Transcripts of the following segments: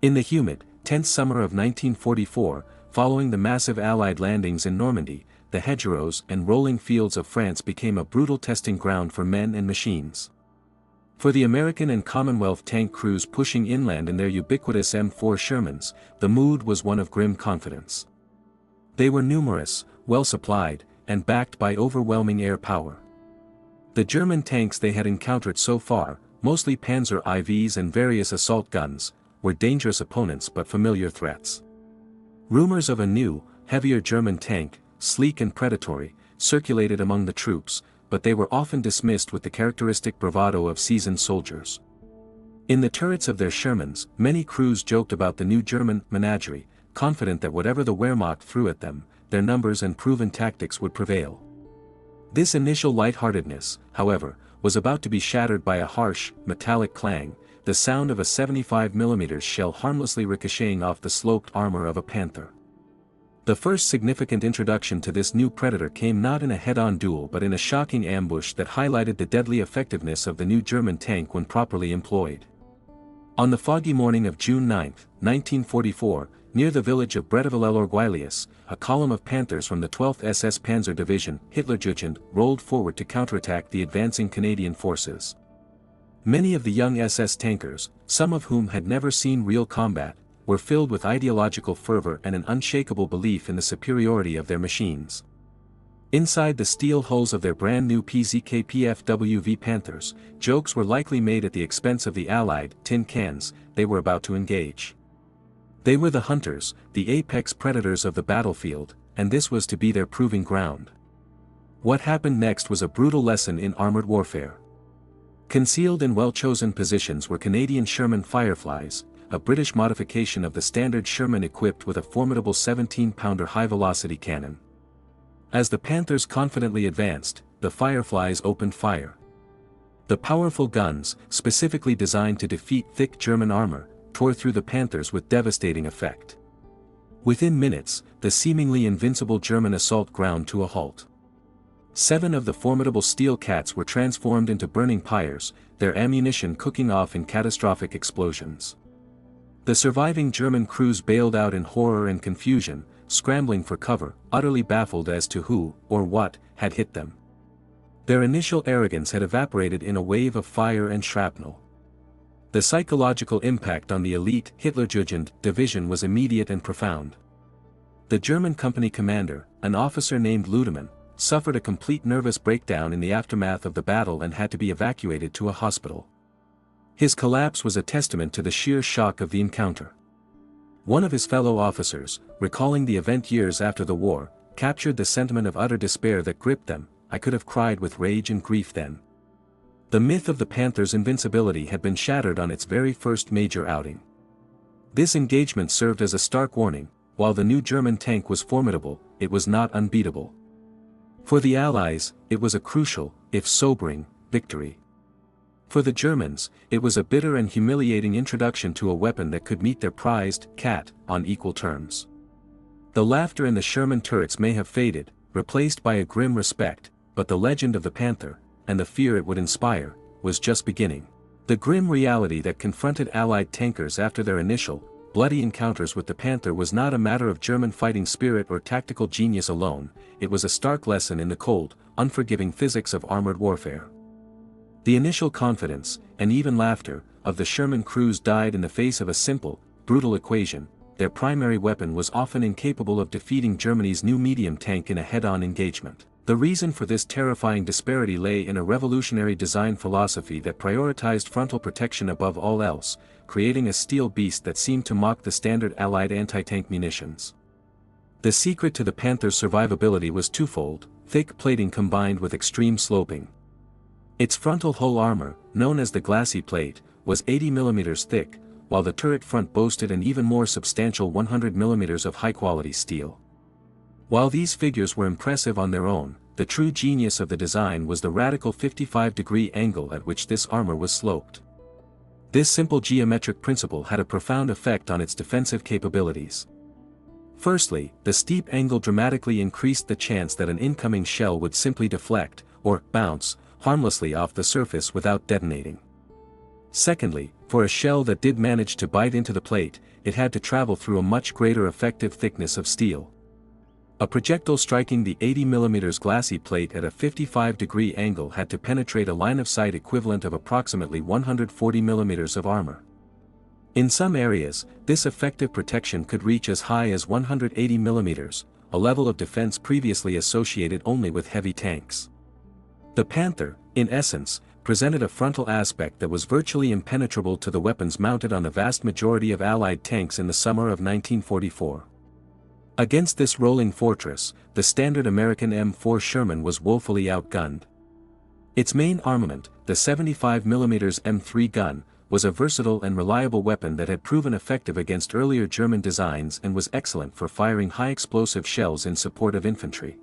In the humid, tense summer of 1944, following the massive Allied landings in Normandy, the hedgerows and rolling fields of France became a brutal testing ground for men and machines. For the American and Commonwealth tank crews pushing inland in their ubiquitous M4 Shermans, the mood was one of grim confidence. They were numerous, well-supplied, and backed by overwhelming air power. The German tanks they had encountered so far, mostly Panzer IVs and various assault guns, were dangerous opponents but familiar threats. Rumors of a new, heavier German tank, sleek and predatory, circulated among the troops, but they were often dismissed with the characteristic bravado of seasoned soldiers. In the turrets of their Shermans, many crews joked about the new German menagerie, confident that whatever the Wehrmacht threw at them, their numbers and proven tactics would prevail. This initial lightheartedness, however, was about to be shattered by a harsh, metallic clang, the sound of a 75mm shell harmlessly ricocheting off the sloped armor of a Panther. The first significant introduction to this new predator came not in a head-on duel but in a shocking ambush that highlighted the deadly effectiveness of the new German tank when properly employed. On the foggy morning of June 9, 1944, near the village of Bretteville-Orgueilius, a column of Panthers from the 12th SS Panzer Division, Hitlerjugend, rolled forward to counterattack the advancing Canadian forces. Many of the young SS tankers, some of whom had never seen real combat, were filled with ideological fervor and an unshakable belief in the superiority of their machines. Inside the steel hulls of their brand-new PzKpfw V Panthers, jokes were likely made at the expense of the Allied tin cans they were about to engage. They were the hunters, the apex predators of the battlefield, and this was to be their proving ground. What happened next was a brutal lesson in armored warfare. Concealed in well-chosen positions were Canadian Sherman Fireflies, a British modification of the standard Sherman equipped with a formidable 17-pounder high-velocity cannon. As the Panthers confidently advanced, the Fireflies opened fire. The powerful guns, specifically designed to defeat thick German armor, tore through the Panthers with devastating effect. Within minutes, the seemingly invincible German assault ground to a halt. 7 of the formidable steel cats were transformed into burning pyres, their ammunition cooking off in catastrophic explosions. The surviving German crews bailed out in horror and confusion, scrambling for cover, utterly baffled as to who, or what, had hit them. Their initial arrogance had evaporated in a wave of fire and shrapnel. The psychological impact on the elite Hitlerjugend division was immediate and profound. The German company commander, an officer named Ludemann, suffered a complete nervous breakdown in the aftermath of the battle and had to be evacuated to a hospital. His collapse was a testament to the sheer shock of the encounter. One of his fellow officers, recalling the event years after the war, captured the sentiment of utter despair that gripped them. "I could have cried with rage and grief then." The myth of the Panther's invincibility had been shattered on its very first major outing. This engagement served as a stark warning: while the new German tank was formidable, it was not unbeatable. For the Allies, it was a crucial, if sobering, victory. For the Germans, it was a bitter and humiliating introduction to a weapon that could meet their prized cat on equal terms. The laughter in the Sherman turrets may have faded, replaced by a grim respect, but the legend of the Panther, and the fear it would inspire, was just beginning. The grim reality that confronted Allied tankers after their initial, bloody encounters with the Panther was not a matter of German fighting spirit or tactical genius alone, it was a stark lesson in the cold, unforgiving physics of armored warfare. The initial confidence, and even laughter, of the Sherman crews died in the face of a simple, brutal equation: their primary weapon was often incapable of defeating Germany's new medium tank in a head-on engagement. The reason for this terrifying disparity lay in a revolutionary design philosophy that prioritized frontal protection above all else, creating a steel beast that seemed to mock the standard Allied anti-tank munitions. The secret to the Panther's survivability was twofold: thick plating combined with extreme sloping. Its frontal hull armor, known as the glacis plate, was 80mm thick, while the turret front boasted an even more substantial 100mm of high-quality steel. While these figures were impressive on their own, the true genius of the design was the radical 55-degree angle at which this armor was sloped. This simple geometric principle had a profound effect on its defensive capabilities. Firstly, the steep angle dramatically increased the chance that an incoming shell would simply deflect, or bounce, harmlessly off the surface without detonating. Secondly, for a shell that did manage to bite into the plate, it had to travel through a much greater effective thickness of steel. A projectile striking the 80mm glassy plate at a 55-degree angle had to penetrate a line-of-sight equivalent of approximately 140mm of armor. In some areas, this effective protection could reach as high as 180mm, a level of defense previously associated only with heavy tanks. The Panther, in essence, presented a frontal aspect that was virtually impenetrable to the weapons mounted on the vast majority of Allied tanks in the summer of 1944. Against this rolling fortress, the standard American M4 Sherman was woefully outgunned. Its main armament, the 75mm M3 gun, was a versatile and reliable weapon that had proven effective against earlier German designs and was excellent for firing high-explosive shells in support of infantry.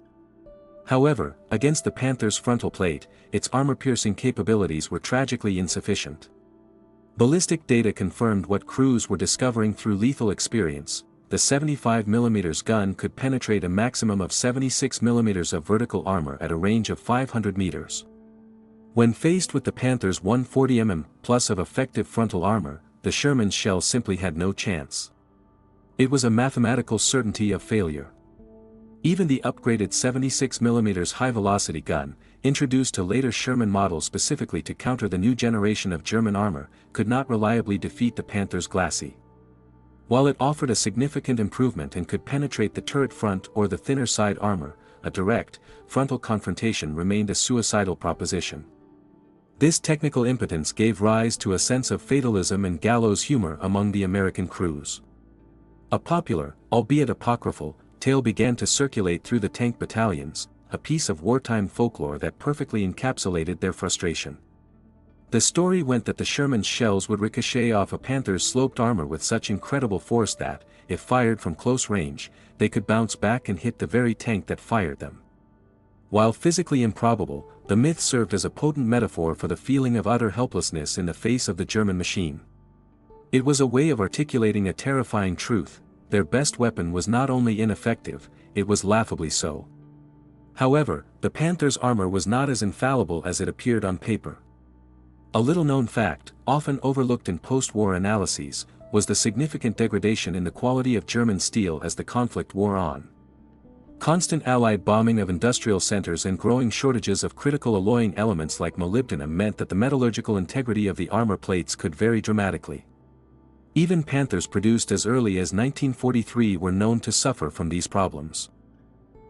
However, against the Panther's frontal plate, its armor-piercing capabilities were tragically insufficient. Ballistic data confirmed what crews were discovering through lethal experience. The 75mm gun could penetrate a maximum of 76mm of vertical armor at a range of 500 meters. When faced with the Panther's 140mm plus of effective frontal armor, the Sherman's shell simply had no chance. It was a mathematical certainty of failure. Even the upgraded 76mm high-velocity gun, introduced to later Sherman models specifically to counter the new generation of German armor, could not reliably defeat the Panther's glacis. While it offered a significant improvement and could penetrate the turret front or the thinner side armor, a direct, frontal confrontation remained a suicidal proposition. This technical impotence gave rise to a sense of fatalism and gallows humor among the American crews. A popular, albeit apocryphal, tale began to circulate through the tank battalions, a piece of wartime folklore that perfectly encapsulated their frustration. The story went that the Sherman's shells would ricochet off a Panther's sloped armor with such incredible force that, if fired from close range, they could bounce back and hit the very tank that fired them. While physically improbable, the myth served as a potent metaphor for the feeling of utter helplessness in the face of the German machine. It was a way of articulating a terrifying truth: their best weapon was not only ineffective, it was laughably so. However, the Panther's armor was not as infallible as it appeared on paper. A little-known fact, often overlooked in post-war analyses, was the significant degradation in the quality of German steel as the conflict wore on. Constant Allied bombing of industrial centers and growing shortages of critical alloying elements like molybdenum meant that the metallurgical integrity of the armor plates could vary dramatically. Even Panthers produced as early as 1943 were known to suffer from these problems.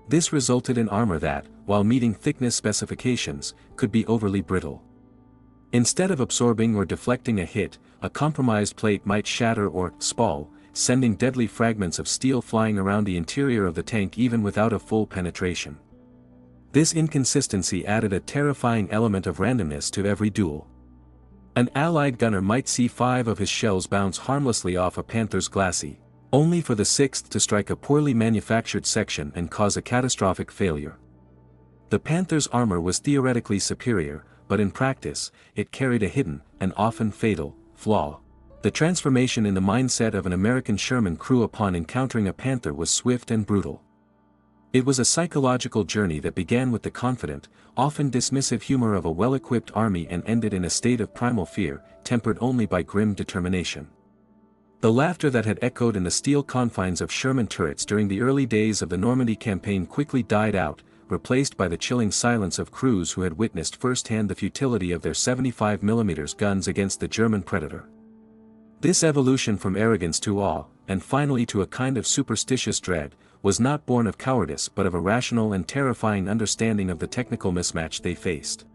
This resulted in armor that, while meeting thickness specifications, could be overly brittle. Instead of absorbing or deflecting a hit, a compromised plate might shatter or spall, sending deadly fragments of steel flying around the interior of the tank even without a full penetration. This inconsistency added a terrifying element of randomness to every duel. An Allied gunner might see 5 of his shells bounce harmlessly off a Panther's glacis, only for the 6th to strike a poorly manufactured section and cause a catastrophic failure. The Panther's armor was theoretically superior, but in practice, it carried a hidden, and often fatal, flaw. The transformation in the mindset of an American Sherman crew upon encountering a Panther was swift and brutal. It was a psychological journey that began with the confident, often dismissive humor of a well-equipped army and ended in a state of primal fear, tempered only by grim determination. The laughter that had echoed in the steel confines of Sherman turrets during the early days of the Normandy campaign quickly died out, replaced by the chilling silence of crews who had witnessed firsthand the futility of their 75mm guns against the German Predator. This evolution from arrogance to awe, and finally to a kind of superstitious dread, was not born of cowardice but of a rational and terrifying understanding of the technical mismatch they faced.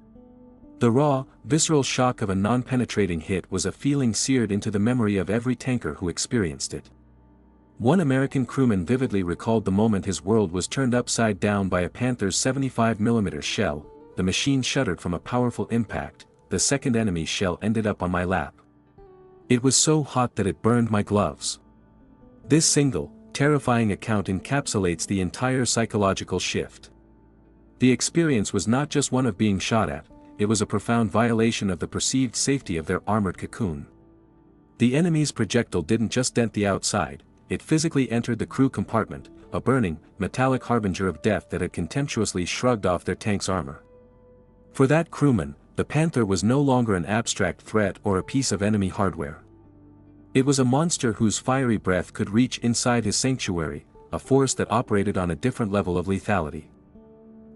The raw, visceral shock of a non-penetrating hit was a feeling seared into the memory of every tanker who experienced it. One American crewman vividly recalled the moment his world was turned upside down by a Panther's 75mm shell. The machine shuddered from a powerful impact. The second enemy shell ended up on my lap. It was so hot that it burned my gloves. This single, terrifying account encapsulates the entire psychological shift. The experience was not just one of being shot at, it was a profound violation of the perceived safety of their armored cocoon. The enemy's projectile didn't just dent the outside, it physically entered the crew compartment, a burning, metallic harbinger of death that had contemptuously shrugged off their tank's armor. For that crewman, the Panther was no longer an abstract threat or a piece of enemy hardware. It was a monster whose fiery breath could reach inside his sanctuary, a force that operated on a different level of lethality.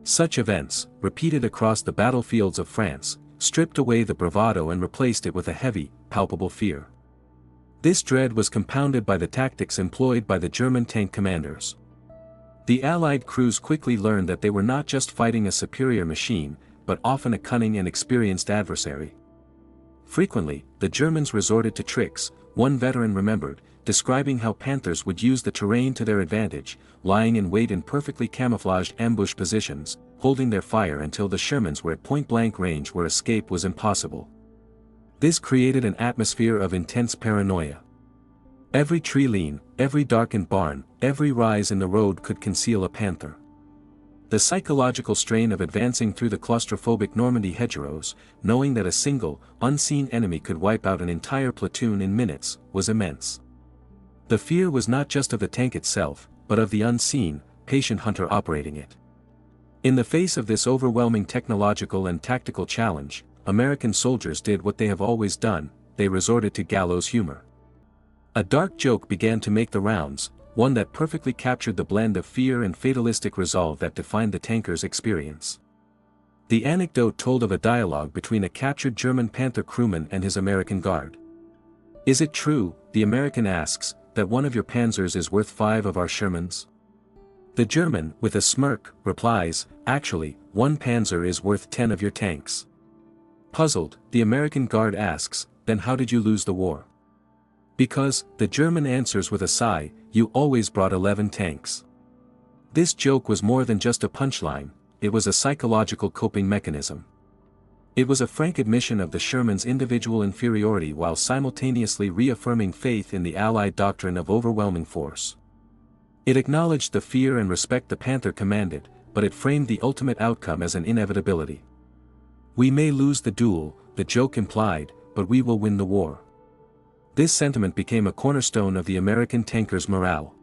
Such events, repeated across the battlefields of France, stripped away the bravado and replaced it with a heavy, palpable fear. This dread was compounded by the tactics employed by the German tank commanders. The Allied crews quickly learned that they were not just fighting a superior machine, but often a cunning and experienced adversary. Frequently, the Germans resorted to tricks, one veteran remembered, describing how Panthers would use the terrain to their advantage, lying in wait in perfectly camouflaged ambush positions, holding their fire until the Shermans were at point-blank range where escape was impossible. This created an atmosphere of intense paranoia. Every tree lean, every darkened barn, every rise in the road could conceal a Panther. The psychological strain of advancing through the claustrophobic Normandy hedgerows, knowing that a single, unseen enemy could wipe out an entire platoon in minutes, was immense. The fear was not just of the tank itself, but of the unseen, patient hunter operating it. In the face of this overwhelming technological and tactical challenge, American soldiers did what they have always done: they resorted to gallows humor. A dark joke began to make the rounds, one that perfectly captured the blend of fear and fatalistic resolve that defined the tanker's experience. The anecdote told of a dialogue between a captured German Panther crewman and his American guard. "Is it true," the American asks, "that one of your Panzers is worth 5 of our Shermans?" The German, with a smirk, replies, "Actually, one Panzer is worth 10 of your tanks." Puzzled, the American guard asks, "Then how did you lose the war?" "Because," the German answers with a sigh, "you always brought 11 tanks." This joke was more than just a punchline, it was a psychological coping mechanism. It was a frank admission of the Sherman's individual inferiority while simultaneously reaffirming faith in the Allied doctrine of overwhelming force. It acknowledged the fear and respect the Panther commanded, but it framed the ultimate outcome as an inevitability. "We may lose the duel," the joke implied, "but we will win the war." This sentiment became a cornerstone of the American tankers' morale.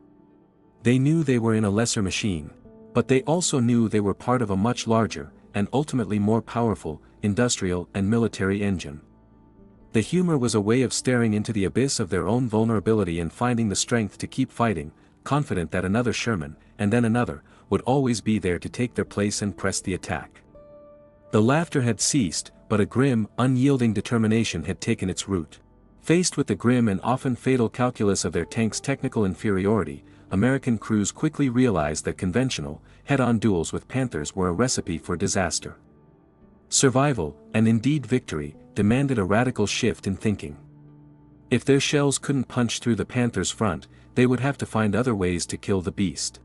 They knew they were in a lesser machine, but they also knew they were part of a much larger, and ultimately more powerful, industrial and military engine. The humor was a way of staring into the abyss of their own vulnerability and finding the strength to keep fighting, confident that another Sherman, and then another, would always be there to take their place and press the attack. The laughter had ceased, but a grim, unyielding determination had taken its root. Faced with the grim and often fatal calculus of their tank's technical inferiority, American crews quickly realized that conventional, head-on duels with Panthers were a recipe for disaster. Survival, and indeed victory, demanded a radical shift in thinking. If their shells couldn't punch through the Panther's front, they would have to find other ways to kill the beast.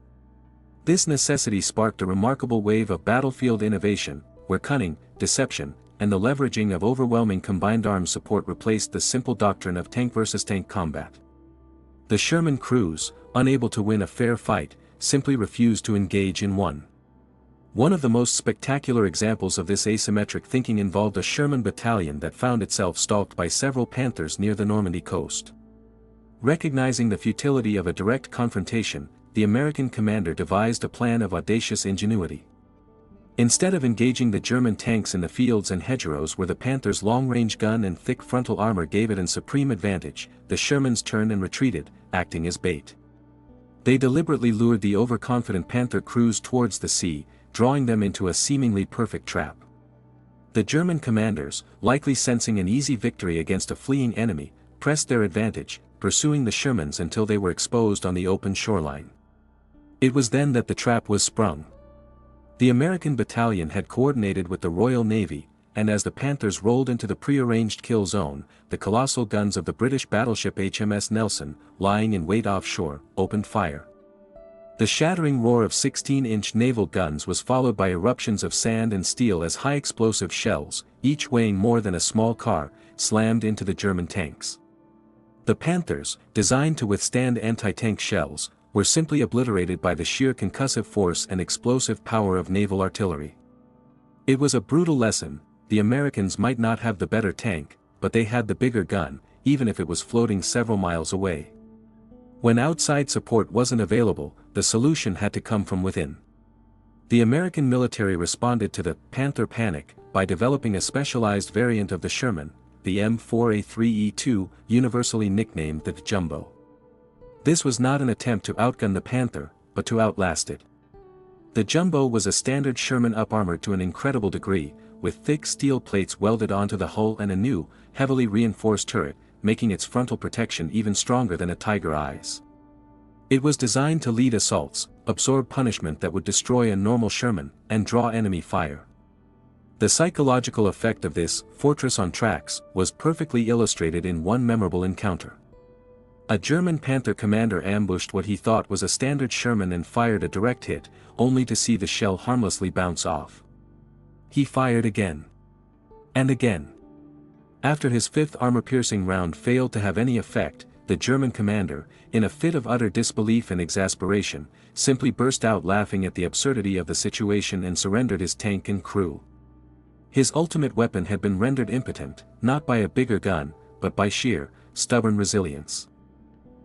This necessity sparked a remarkable wave of battlefield innovation, where cunning, deception, and the leveraging of overwhelming combined arms support replaced the simple doctrine of tank versus tank combat. The Sherman crews, unable to win a fair fight, simply refused to engage in one. One of the most spectacular examples of this asymmetric thinking involved a Sherman battalion that found itself stalked by several Panthers near the Normandy coast. Recognizing the futility of a direct confrontation, the American commander devised a plan of audacious ingenuity. Instead of engaging the German tanks in the fields and hedgerows where the Panther's long-range gun and thick frontal armor gave it a supreme advantage, the Shermans turned and retreated, acting as bait. They deliberately lured the overconfident Panther crews towards the sea, drawing them into a seemingly perfect trap. The German commanders, likely sensing an easy victory against a fleeing enemy, pressed their advantage, pursuing the Shermans until they were exposed on the open shoreline. It was then that the trap was sprung. The American battalion had coordinated with the Royal Navy, and as the Panthers rolled into the prearranged kill zone, the colossal guns of the British battleship HMS Nelson, lying in wait offshore, opened fire. The shattering roar of 16-inch naval guns was followed by eruptions of sand and steel as high-explosive shells, each weighing more than a small car, slammed into the German tanks. The Panthers, designed to withstand anti-tank shells, were simply obliterated by the sheer concussive force and explosive power of naval artillery. It was a brutal lesson: the Americans might not have the better tank, but they had the bigger gun, even if it was floating several miles away. When outside support wasn't available, the solution had to come from within. The American military responded to the Panther panic by developing a specialized variant of the Sherman, the M4A3E2, universally nicknamed the Jumbo. This was not an attempt to outgun the Panther, but to outlast it. The Jumbo was a standard Sherman up-armored to an incredible degree, with thick steel plates welded onto the hull and a new, heavily reinforced turret, making its frontal protection even stronger than a Tiger II's. It was designed to lead assaults, absorb punishment that would destroy a normal Sherman, and draw enemy fire. The psychological effect of this fortress on tracks was perfectly illustrated in one memorable encounter. A German Panther commander ambushed what he thought was a standard Sherman and fired a direct hit, only to see the shell harmlessly bounce off. He fired again. And again. After his fifth armor-piercing round failed to have any effect, the German commander, in a fit of utter disbelief and exasperation, simply burst out laughing at the absurdity of the situation and surrendered his tank and crew. His ultimate weapon had been rendered impotent, not by a bigger gun, but by sheer, stubborn resilience.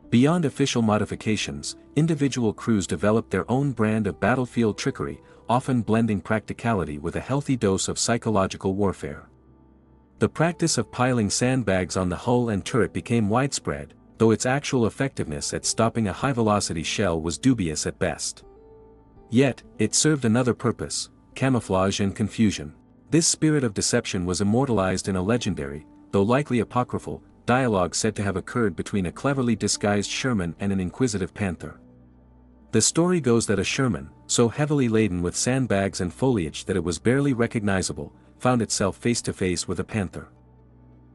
Beyond official modifications, individual crews developed their own brand of battlefield trickery, often blending practicality with a healthy dose of psychological warfare. The practice of piling sandbags on the hull and turret became widespread, though its actual effectiveness at stopping a high-velocity shell was dubious at best. Yet, it served another purpose: camouflage and confusion. This spirit of deception was immortalized in a legendary, though likely apocryphal, dialogue said to have occurred between a cleverly disguised Sherman and an inquisitive Panther. The story goes that a Sherman, so heavily laden with sandbags and foliage that it was barely recognizable, found itself face to face with a Panther.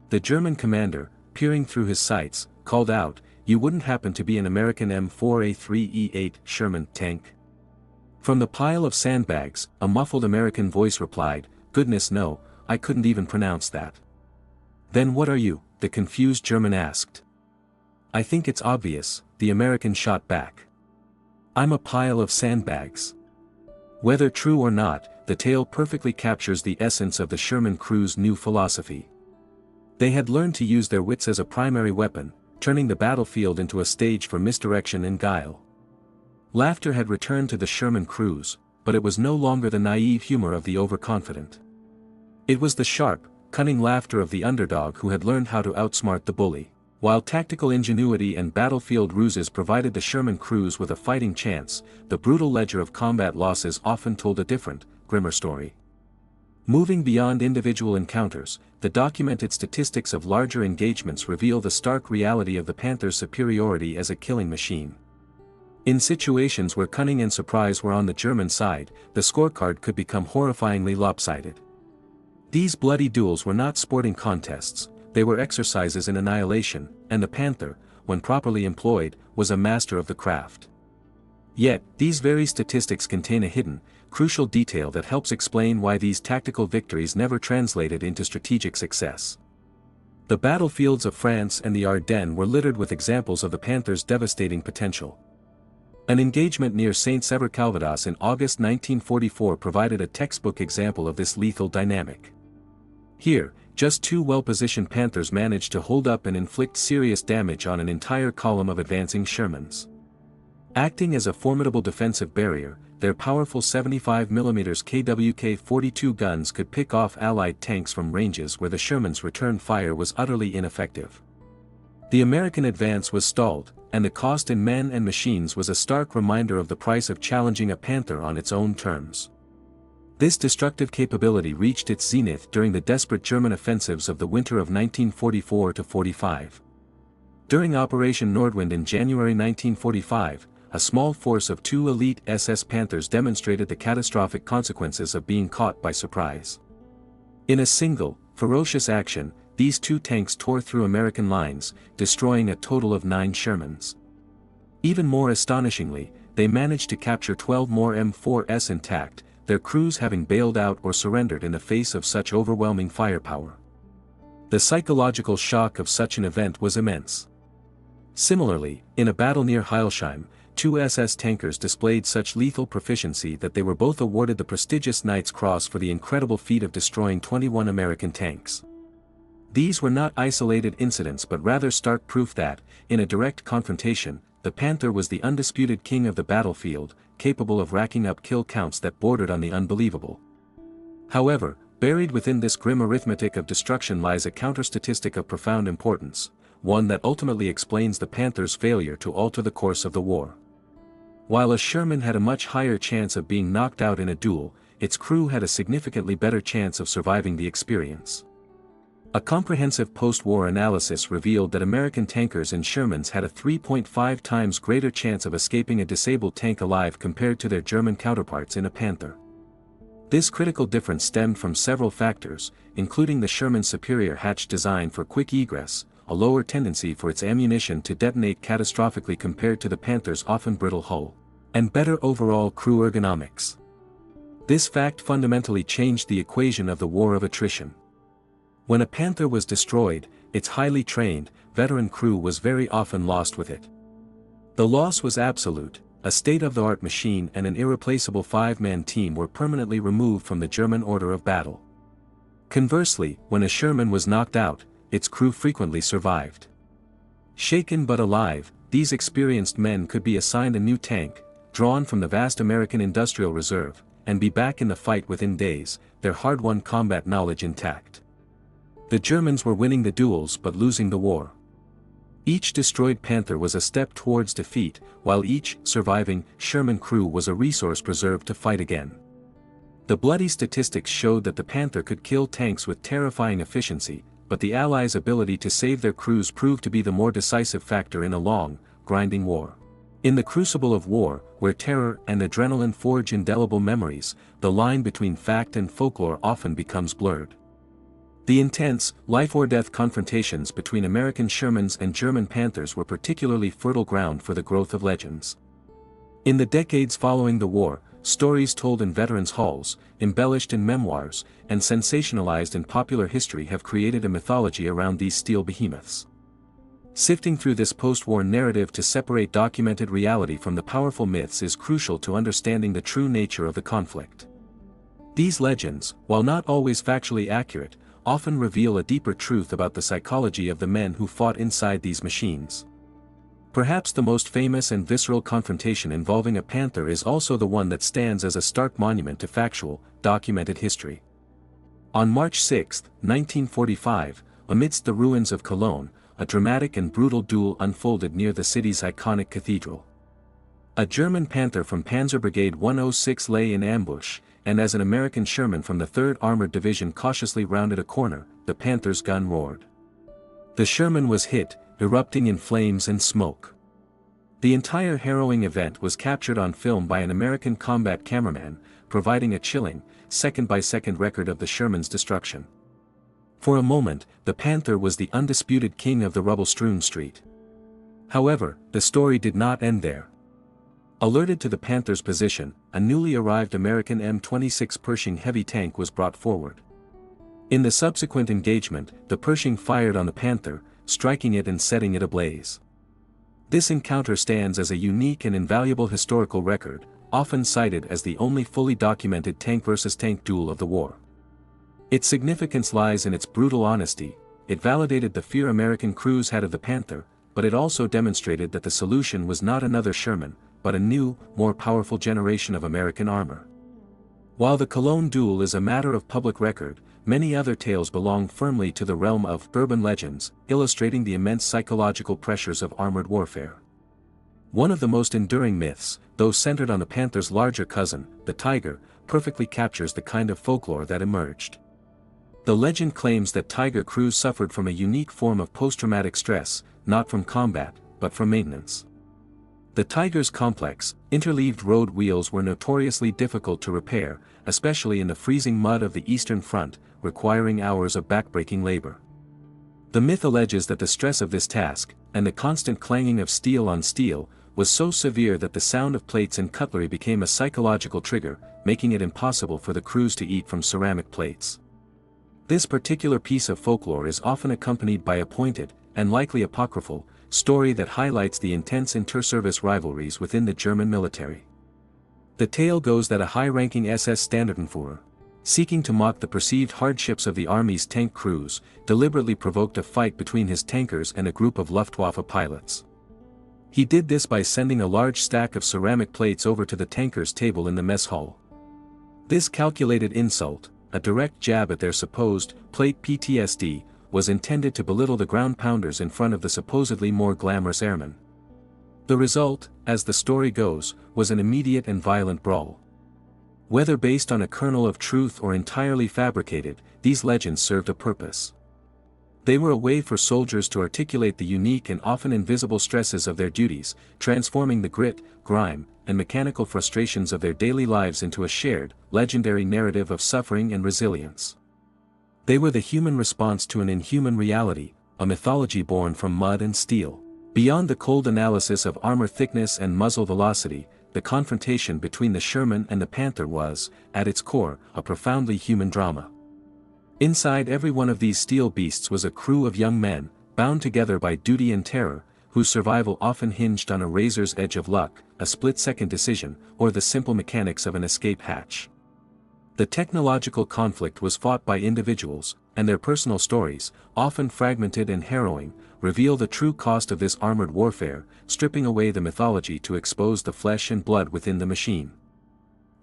The German commander, peering through his sights, called out, "You wouldn't happen to be an American M4A3E8 Sherman tank?" From the pile of sandbags, a muffled American voice replied, "Goodness no, I couldn't even pronounce that." "Then what are you?" the confused German asked. "I think it's obvious," the American shot back. "I'm a pile of sandbags." Whether true or not, the tale perfectly captures the essence of the Sherman crew's new philosophy. They had learned to use their wits as a primary weapon, turning the battlefield into a stage for misdirection and guile. Laughter had returned to the Sherman crews, but it was no longer the naive humor of the overconfident. It was the sharp, cunning laughter of the underdog who had learned how to outsmart the bully. While tactical ingenuity and battlefield ruses provided the Sherman crews with a fighting chance, the brutal ledger of combat losses often told a different, grimmer story. Moving beyond individual encounters, the documented statistics of larger engagements reveal the stark reality of the Panther's superiority as a killing machine. In situations where cunning and surprise were on the German side, the scorecard could become horrifyingly lopsided. These bloody duels were not sporting contests, they were exercises in annihilation, and the Panther, when properly employed, was a master of the craft. Yet, these very statistics contain a hidden, crucial detail that helps explain why these tactical victories never translated into strategic success. The battlefields of France and the Ardennes were littered with examples of the Panther's devastating potential. An engagement near Saint-Sever-Calvados in August 1944 provided a textbook example of this lethal dynamic. Here, just two well-positioned Panthers managed to hold up and inflict serious damage on an entire column of advancing Shermans. Acting as a formidable defensive barrier, their powerful 75mm KWK-42 guns could pick off Allied tanks from ranges where the Sherman's return fire was utterly ineffective. The American advance was stalled, and the cost in men and machines was a stark reminder of the price of challenging a Panther on its own terms. This destructive capability reached its zenith during the desperate German offensives of the winter of 1944–45. During Operation Nordwind in January 1945, a small force of two elite SS Panthers demonstrated the catastrophic consequences of being caught by surprise. In a single, ferocious action, these two tanks tore through American lines, destroying a total of 9 Shermans. Even more astonishingly, they managed to capture 12 more M4s intact, their crews having bailed out or surrendered in the face of such overwhelming firepower. The psychological shock of such an event was immense. Similarly, in a battle near Heilsheim, 2 SS tankers displayed such lethal proficiency that they were both awarded the prestigious Knight's Cross for the incredible feat of destroying 21 American tanks. These were not isolated incidents but rather stark proof that, in a direct confrontation, the Panther was the undisputed king of the battlefield, capable of racking up kill counts that bordered on the unbelievable. However, Buried within this grim arithmetic of destruction lies a counter-statistic of profound importance, one that ultimately explains the Panther's failure to alter the course of the war. While a Sherman had a much higher chance of being knocked out in a duel, its crew had a significantly better chance of surviving the experience. A comprehensive post-war analysis revealed that American tankers in Shermans had a 3.5 times greater chance of escaping a disabled tank alive compared to their German counterparts in a Panther. This critical difference stemmed from several factors, including the Sherman's superior hatch design for quick egress, a lower tendency for its ammunition to detonate catastrophically compared to the Panther's often brittle hull, and better overall crew ergonomics. This fact fundamentally changed the equation of the war of attrition. When a Panther was destroyed, its highly trained, veteran crew was very often lost with it. The loss was absolute. A state-of-the-art machine and an irreplaceable five-man team were permanently removed from the German order of battle. Conversely, when a Sherman was knocked out, its crew frequently survived. Shaken but alive, these experienced men could be assigned a new tank, drawn from the vast American industrial reserve, and be back in the fight within days, their hard-won combat knowledge intact. The Germans were winning the duels but losing the war. Each destroyed Panther was a step towards defeat, while each surviving Sherman crew was a resource preserved to fight again. The bloody statistics showed that the Panther could kill tanks with terrifying efficiency, but the Allies' ability to save their crews proved to be the more decisive factor in a long, grinding war. In the crucible of war, where terror and adrenaline forge indelible memories, the line between fact and folklore often becomes blurred. The intense, life-or-death confrontations between American Shermans and German Panthers were particularly fertile ground for the growth of legends. In the decades following the war, stories told in veterans' halls, embellished in memoirs, and sensationalized in popular history have created a mythology around these steel behemoths. Sifting through this post-war narrative to separate documented reality from the powerful myths is crucial to understanding the true nature of the conflict. These legends, while not always factually accurate, often reveal a deeper truth about the psychology of the men who fought inside these machines. Perhaps the most famous and visceral confrontation involving a Panther is also the one that stands as a stark monument to factual, documented history. On March 6, 1945, amidst the ruins of Cologne, a dramatic and brutal duel unfolded near the city's iconic cathedral. A German Panther from Panzer Brigade 106 lay in ambush, and as an American Sherman from the 3rd Armored Division cautiously rounded a corner, the Panther's gun roared. The Sherman was hit, erupting in flames and smoke. The entire harrowing event was captured on film by an American combat cameraman, providing a chilling, second-by-second record of the Sherman's destruction. For a moment, the Panther was the undisputed king of the rubble-strewn street. However, the story did not end there. Alerted to the Panther's position, a newly arrived American M26 Pershing heavy tank was brought forward. In the subsequent engagement, the Pershing fired on the Panther, striking it and setting it ablaze. This encounter stands as a unique and invaluable historical record, often cited as the only fully documented tank-versus-tank duel of the war. Its significance lies in its brutal honesty. It validated the fear American crews had of the Panther, but it also demonstrated that the solution was not another Sherman, but a new, more powerful generation of American armor. While the Cologne duel is a matter of public record, many other tales belong firmly to the realm of urban legends, illustrating the immense psychological pressures of armored warfare. One of the most enduring myths, though centered on the Panther's larger cousin, the Tiger, perfectly captures the kind of folklore that emerged. The legend claims that Tiger crews suffered from a unique form of post-traumatic stress, not from combat, but from maintenance. The Tiger's complex, interleaved road wheels were notoriously difficult to repair, especially in the freezing mud of the Eastern Front, requiring hours of backbreaking labor. The myth alleges that the stress of this task, and the constant clanging of steel on steel, was so severe that the sound of plates and cutlery became a psychological trigger, making it impossible for the crews to eat from ceramic plates. This particular piece of folklore is often accompanied by a pointed, and likely apocryphal, story that highlights the intense inter-service rivalries within the German military. The tale goes that a high-ranking SS Standartenführer, seeking to mock the perceived hardships of the army's tank crews, deliberately provoked a fight between his tankers and a group of Luftwaffe pilots. He did this by sending a large stack of ceramic plates over to the tankers' table in the mess hall. This calculated insult, a direct jab at their supposed plate PTSD, was intended to belittle the ground pounders in front of the supposedly more glamorous airmen. The result, as the story goes, was an immediate and violent brawl. Whether based on a kernel of truth or entirely fabricated, these legends served a purpose. They were a way for soldiers to articulate the unique and often invisible stresses of their duties, transforming the grit, grime, and mechanical frustrations of their daily lives into a shared, legendary narrative of suffering and resilience. They were the human response to an inhuman reality, a mythology born from mud and steel. Beyond the cold analysis of armor thickness and muzzle velocity, the confrontation between the Sherman and the Panther was, at its core, a profoundly human drama. Inside every one of these steel beasts was a crew of young men, bound together by duty and terror, whose survival often hinged on a razor's edge of luck, a split-second decision, or the simple mechanics of an escape hatch. The technological conflict was fought by individuals, and their personal stories, often fragmented and harrowing, reveal the true cost of this armored warfare, stripping away the mythology to expose the flesh and blood within the machine.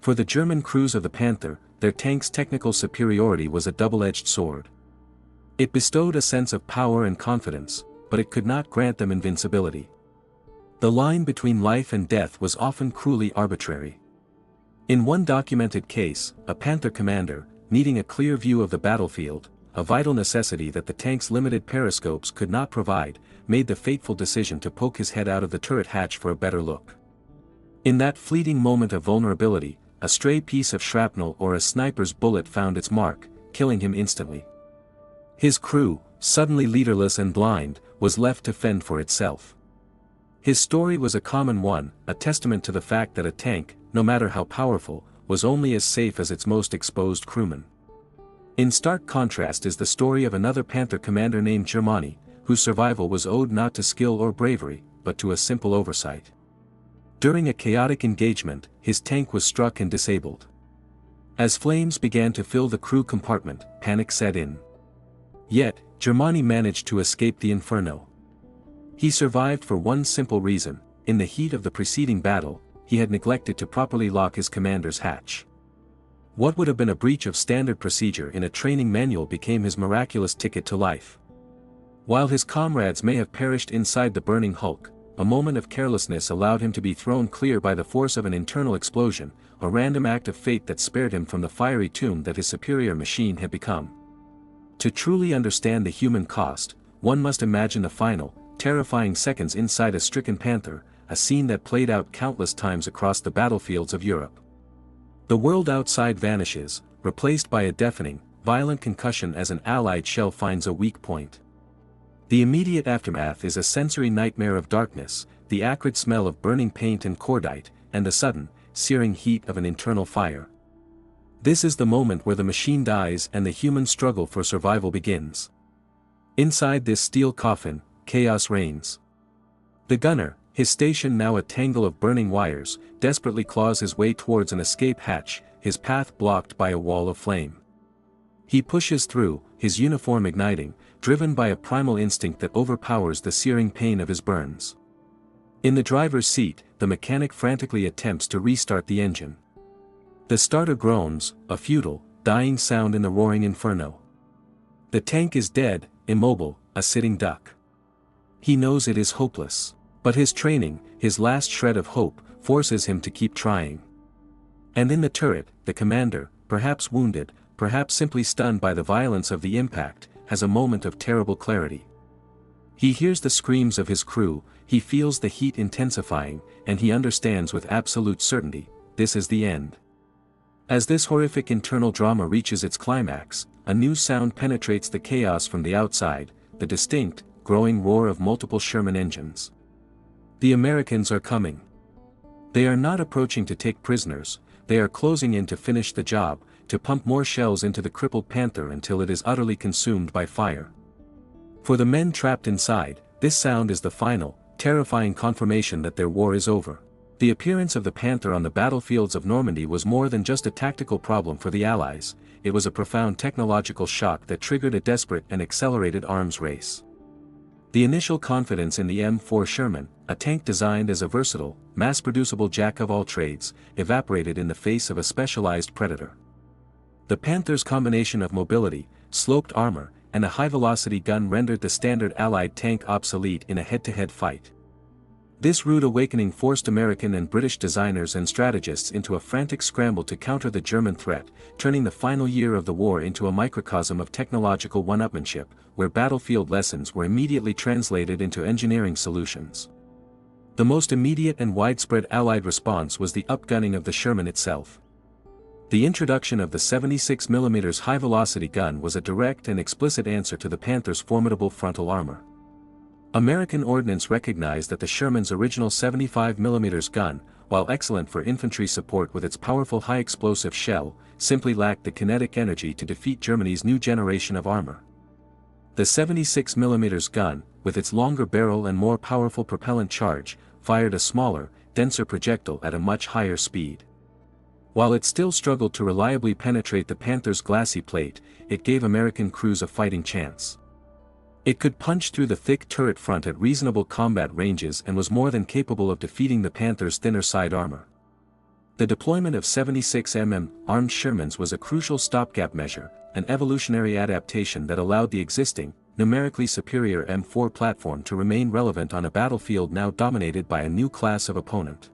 For the German crews of the Panther, their tank's technical superiority was a double-edged sword. It bestowed a sense of power and confidence, but it could not grant them invincibility. The line between life and death was often cruelly arbitrary. In one documented case, a Panther commander, needing a clear view of the battlefield, a vital necessity that the tank's limited periscopes could not provide, made the fateful decision to poke his head out of the turret hatch for a better look. In that fleeting moment of vulnerability, a stray piece of shrapnel or a sniper's bullet found its mark, killing him instantly. His crew, suddenly leaderless and blind, was left to fend for itself. His story was a common one, a testament to the fact that a tank, no matter how powerful, was only as safe as its most exposed crewman. In stark contrast is the story of another Panther commander named Germany, whose survival was owed not to skill or bravery, but to a simple oversight. During a chaotic engagement, his tank was struck and disabled. As flames began to fill the crew compartment, panic set in. Yet, Germany managed to escape the inferno. He survived for one simple reason: in the heat of the preceding battle, he had neglected to properly lock his commander's hatch. What would have been a breach of standard procedure in a training manual became his miraculous ticket to life. While his comrades may have perished inside the burning hulk, a moment of carelessness allowed him to be thrown clear by the force of an internal explosion, a random act of fate that spared him from the fiery tomb that his superior machine had become. To truly understand the human cost, one must imagine the final, terrifying seconds inside a stricken Panther, a scene that played out countless times across the battlefields of Europe. The world outside vanishes, replaced by a deafening, violent concussion as an Allied shell finds a weak point. The immediate aftermath is a sensory nightmare of darkness, the acrid smell of burning paint and cordite, and the sudden, searing heat of an internal fire. This is the moment where the machine dies and the human struggle for survival begins. Inside this steel coffin, chaos reigns. The gunner, his station now a tangle of burning wires, desperately claws his way towards an escape hatch, his path blocked by a wall of flame. He pushes through, his uniform igniting, driven by a primal instinct that overpowers the searing pain of his burns. In the driver's seat, the mechanic frantically attempts to restart the engine. The starter groans, a futile, dying sound in the roaring inferno. The tank is dead, immobile, a sitting duck. He knows it is hopeless. But his training, his last shred of hope, forces him to keep trying. And in the turret, the commander, perhaps wounded, perhaps simply stunned by the violence of the impact, has a moment of terrible clarity. He hears the screams of his crew, he feels the heat intensifying, and he understands with absolute certainty, this is the end. As this horrific internal drama reaches its climax, a new sound penetrates the chaos from the outside, the distinct, growing roar of multiple Sherman engines. The Americans are coming. They are not approaching to take prisoners, they are closing in to finish the job, to pump more shells into the crippled Panther until it is utterly consumed by fire. For the men trapped inside, this sound is the final, terrifying confirmation that their war is over. The appearance of the Panther on the battlefields of Normandy was more than just a tactical problem for the Allies, it was a profound technological shock that triggered a desperate and accelerated arms race. The initial confidence in the M4 Sherman, a tank designed as a versatile, mass-producible jack-of-all-trades, evaporated in the face of a specialized predator. The Panther's combination of mobility, sloped armor, and a high-velocity gun rendered the standard Allied tank obsolete in a head-to-head fight. This rude awakening forced American and British designers and strategists into a frantic scramble to counter the German threat, turning the final year of the war into a microcosm of technological one-upmanship, where battlefield lessons were immediately translated into engineering solutions. The most immediate and widespread Allied response was the upgunning of the Sherman itself. The introduction of the 76mm high-velocity gun was a direct and explicit answer to the Panther's formidable frontal armor. American ordnance recognized that the Sherman's original 75mm gun, while excellent for infantry support with its powerful high-explosive shell, simply lacked the kinetic energy to defeat Germany's new generation of armor. The 76mm gun, with its longer barrel and more powerful propellant charge, fired a smaller, denser projectile at a much higher speed. While it still struggled to reliably penetrate the Panther's glassy plate, it gave American crews a fighting chance. It could punch through the thick turret front at reasonable combat ranges and was more than capable of defeating the Panther's thinner side armor. The deployment of 76mm armed Shermans was a crucial stopgap measure, an evolutionary adaptation that allowed the existing, numerically superior M4 platform to remain relevant on a battlefield now dominated by a new class of opponent.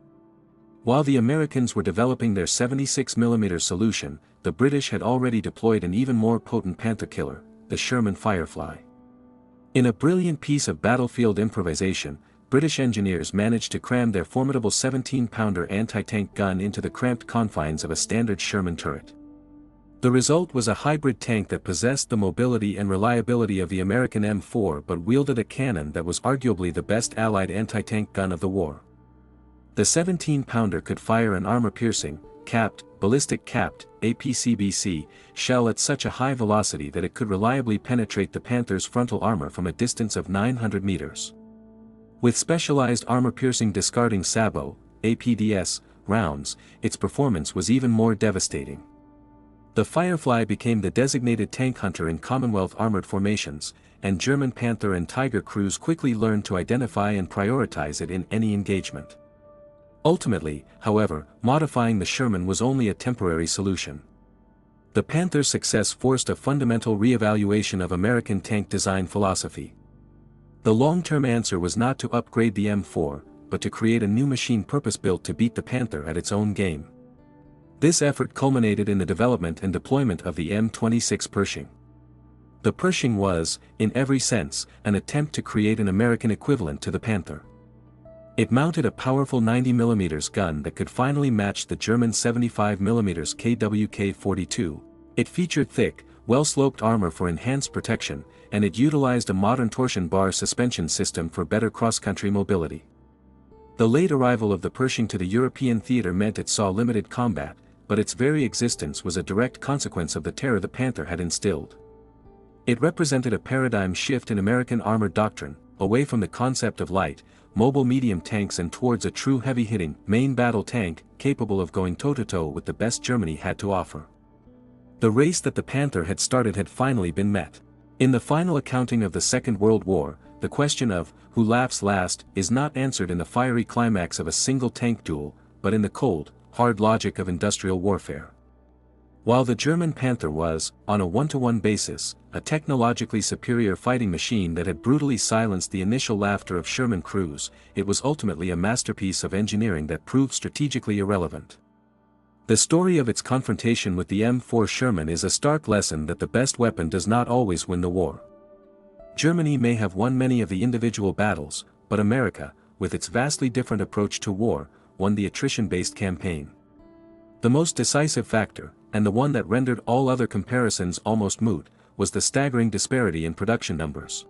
While the Americans were developing their 76mm solution, the British had already deployed an even more potent Panther killer, the Sherman Firefly. In a brilliant piece of battlefield improvisation, British engineers managed to cram their formidable 17-pounder anti-tank gun into the cramped confines of a standard Sherman turret. The result was a hybrid tank that possessed the mobility and reliability of the American M4 but wielded a cannon that was arguably the best Allied anti-tank gun of the war. The 17-pounder could fire an armor-piercing, capped, ballistic-capped, APCBC, shell at such a high velocity that it could reliably penetrate the Panther's frontal armor from a distance of 900 meters. With specialized armor-piercing discarding sabot, APDS, rounds, its performance was even more devastating. The Firefly became the designated tank hunter in Commonwealth armored formations, and German Panther and Tiger crews quickly learned to identify and prioritize it in any engagement. Ultimately, however, modifying the Sherman was only a temporary solution. The Panther's success forced a fundamental re-evaluation of American tank design philosophy. The long-term answer was not to upgrade the M4, but to create a new machine purpose-built to beat the Panther at its own game. This effort culminated in the development and deployment of the M26 Pershing. The Pershing was, in every sense, an attempt to create an American equivalent to the Panther. It mounted a powerful 90mm gun that could finally match the German 75mm KWK-42. It featured thick, well-sloped armor for enhanced protection, and it utilized a modern torsion bar suspension system for better cross-country mobility. The late arrival of the Pershing to the European theater meant it saw limited combat, but its very existence was a direct consequence of the terror the Panther had instilled. It represented a paradigm shift in American armored doctrine, away from the concept of light, mobile medium tanks and towards a true heavy-hitting, main battle tank, capable of going toe-to-toe with the best Germany had to offer. The race that the Panther had started had finally been met. In the final accounting of the Second World War, the question of, who laughs last, is not answered in the fiery climax of a single tank duel, but in the cold, hard logic of industrial warfare. While the German Panther was, on a one-to-one basis, a technologically superior fighting machine that had brutally silenced the initial laughter of Sherman crews, it was ultimately a masterpiece of engineering that proved strategically irrelevant. The story of its confrontation with the M4 Sherman is a stark lesson that the best weapon does not always win the war. Germany may have won many of the individual battles, but America, with its vastly different approach to war, won the attrition-based campaign. The most decisive factor, and the one that rendered all other comparisons almost moot, was the staggering disparity in production numbers.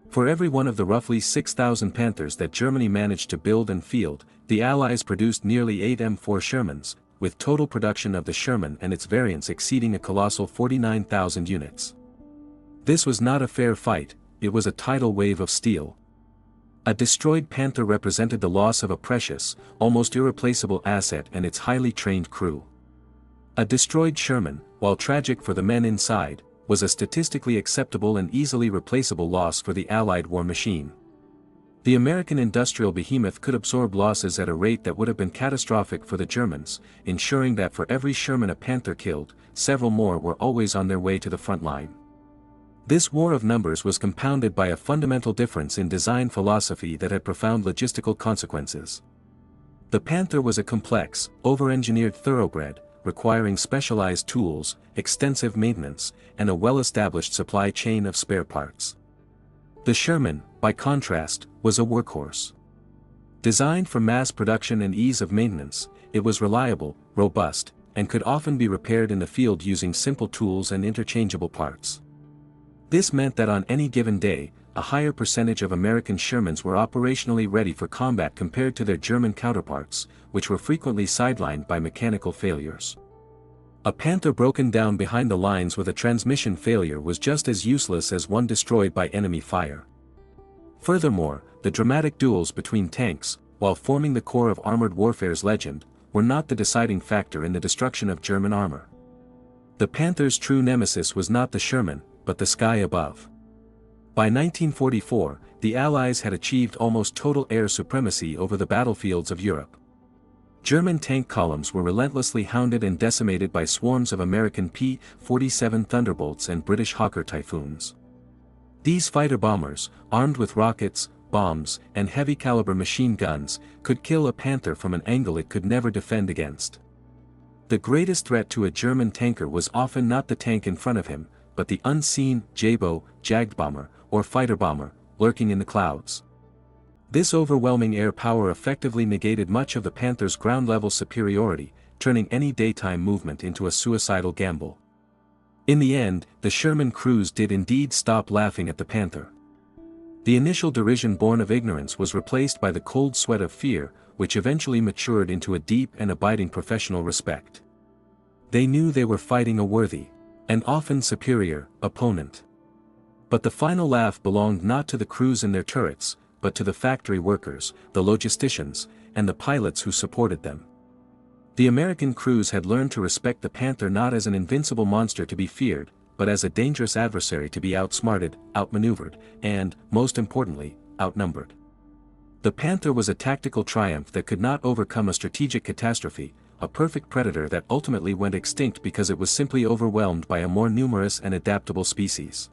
For every one of the roughly 6,000 Panthers that Germany managed to build and field, the Allies produced nearly 8 M4 Shermans, with total production of the Sherman and its variants exceeding a colossal 49,000 units. This was not a fair fight, it was a tidal wave of steel. A destroyed Panther represented the loss of a precious, almost irreplaceable asset and its highly trained crew. A destroyed Sherman, while tragic for the men inside, was a statistically acceptable and easily replaceable loss for the Allied war machine. The American industrial behemoth could absorb losses at a rate that would have been catastrophic for the Germans, ensuring that for every Sherman a Panther killed, several more were always on their way to the front line. This war of numbers was compounded by a fundamental difference in design philosophy that had profound logistical consequences. The Panther was a complex, over-engineered thoroughbred, requiring specialized tools, extensive maintenance, and a well-established supply chain of spare parts. The Sherman, by contrast, was a workhorse. Designed for mass production and ease of maintenance, it was reliable, robust, and could often be repaired in the field using simple tools and interchangeable parts. This meant that on any given day, a higher percentage of American Shermans were operationally ready for combat compared to their German counterparts, which were frequently sidelined by mechanical failures. A Panther broken down behind the lines with a transmission failure was just as useless as one destroyed by enemy fire. Furthermore, the dramatic duels between tanks, while forming the core of armored warfare's legend, were not the deciding factor in the destruction of German armor. The Panther's true nemesis was not the Sherman, but the sky above. By 1944, the Allies had achieved almost total air supremacy over the battlefields of Europe. German tank columns were relentlessly hounded and decimated by swarms of American P-47 Thunderbolts and British Hawker Typhoons. These fighter bombers, armed with rockets, bombs, and heavy-caliber machine guns, could kill a Panther from an angle it could never defend against. The greatest threat to a German tanker was often not the tank in front of him, but the unseen Jagdbomber, or fighter bomber, lurking in the clouds. This overwhelming air power effectively negated much of the Panther's ground-level superiority, turning any daytime movement into a suicidal gamble. In the end, the Sherman crews did indeed stop laughing at the Panther. The initial derision born of ignorance was replaced by the cold sweat of fear, which eventually matured into a deep and abiding professional respect. They knew they were fighting a worthy, and often superior, opponent. But the final laugh belonged not to the crews and their turrets, but to the factory workers, the logisticians, and the pilots who supported them. The American crews had learned to respect the Panther not as an invincible monster to be feared, but as a dangerous adversary to be outsmarted, outmaneuvered, and, most importantly, outnumbered. The Panther was a tactical triumph that could not overcome a strategic catastrophe, a perfect predator that ultimately went extinct because it was simply overwhelmed by a more numerous and adaptable species.